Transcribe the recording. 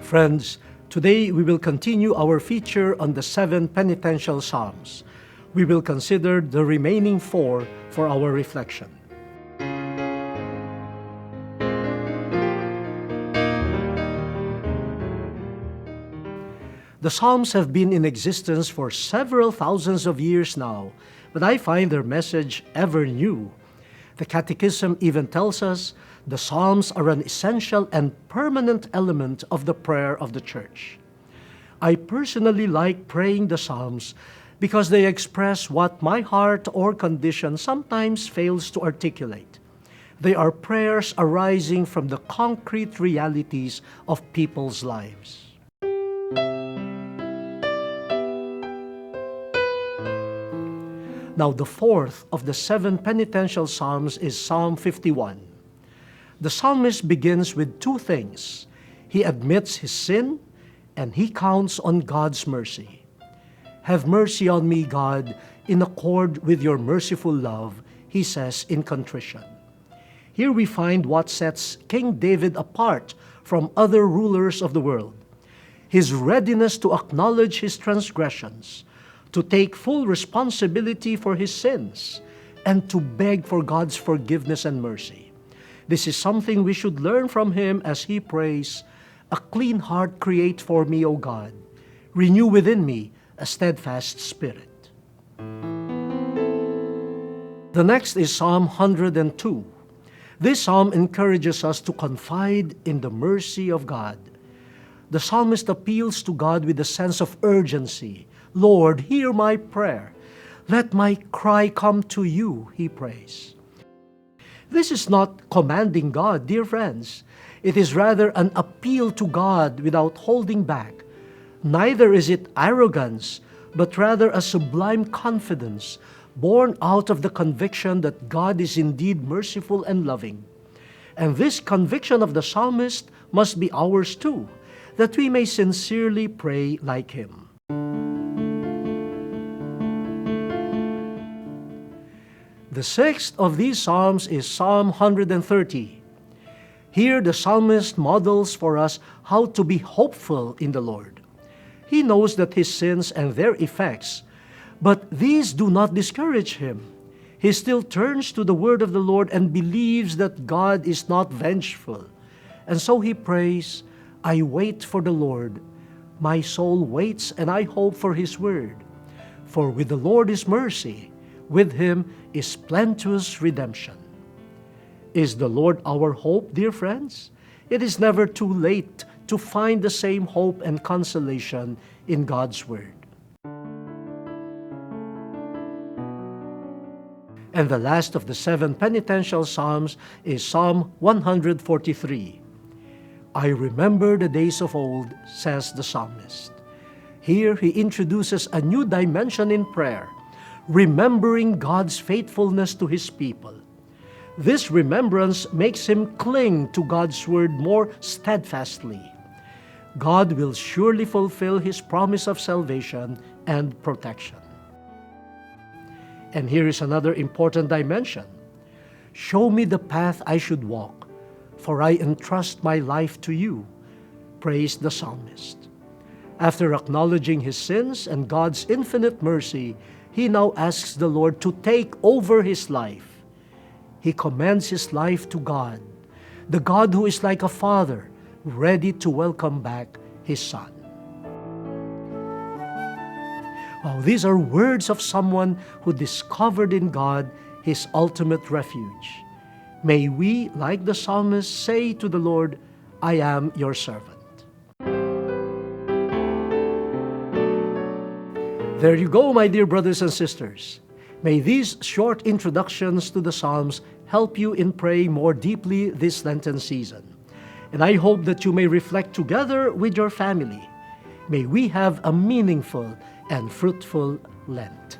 Friends, today we will continue our feature on the 7 penitential psalms. We will consider the remaining 4 for our reflection. The Psalms have been in existence for several thousands of years now, but I find their message ever new. The Catechism even tells us the Psalms are an essential and permanent element of the prayer of the Church. I personally like praying the Psalms because they express what my heart or condition sometimes fails to articulate. They are prayers arising from the concrete realities of people's lives. Now, the 4th of the 7 penitential psalms is Psalm 51. The psalmist begins with 2 things. He admits his sin, and he counts on God's mercy. "Have mercy on me, God, in accord with your merciful love," he says in contrition. Here we find what sets King David apart from other rulers of the world: his readiness to acknowledge his transgressions, to take full responsibility for his sins, and to beg for God's forgiveness and mercy. This is something we should learn from him as he prays, "A clean heart create for me, O God. Renew within me a steadfast spirit." The next is Psalm 102. This psalm encourages us to confide in the mercy of God. The psalmist appeals to God with a sense of urgency. "Lord, hear my prayer. Let my cry come to you," he prays. This is not commanding God, dear friends. It is rather an appeal to God without holding back. Neither is it arrogance, but rather a sublime confidence born out of the conviction that God is indeed merciful and loving. And this conviction of the psalmist must be ours too, that we may sincerely pray like him. The 6th of these psalms is Psalm 130. Here the psalmist models for us how to be hopeful in the Lord. He knows that his sins and their effects, but these do not discourage him. He still turns to the word of the Lord and believes that God is not vengeful. And so he prays, "I wait for the Lord. My soul waits and I hope for his word. For with the Lord is mercy, with him is plenteous redemption." Is the Lord our hope, dear friends? It is never too late to find the same hope and consolation in God's word. And the last of the 7 penitential psalms is Psalm 143. "I remember the days of old," says the psalmist. Here he introduces a new dimension in prayer, remembering God's faithfulness to his people. This remembrance makes him cling to God's word more steadfastly. God will surely fulfill his promise of salvation and protection. And here is another important dimension. "Show me the path I should walk, for I entrust my life to you," prays the psalmist. After acknowledging his sins and God's infinite mercy, he now asks the Lord to take over his life. He commends his life to God, the God who is like a father, ready to welcome back his son. Wow, these are words of someone who discovered in God his ultimate refuge. May we, like the psalmist, say to the Lord, "I am your servant." There you go, my dear brothers and sisters. May these short introductions to the Psalms help you in praying more deeply this Lenten season. And I hope that you may reflect together with your family. May we have a meaningful and fruitful Lent.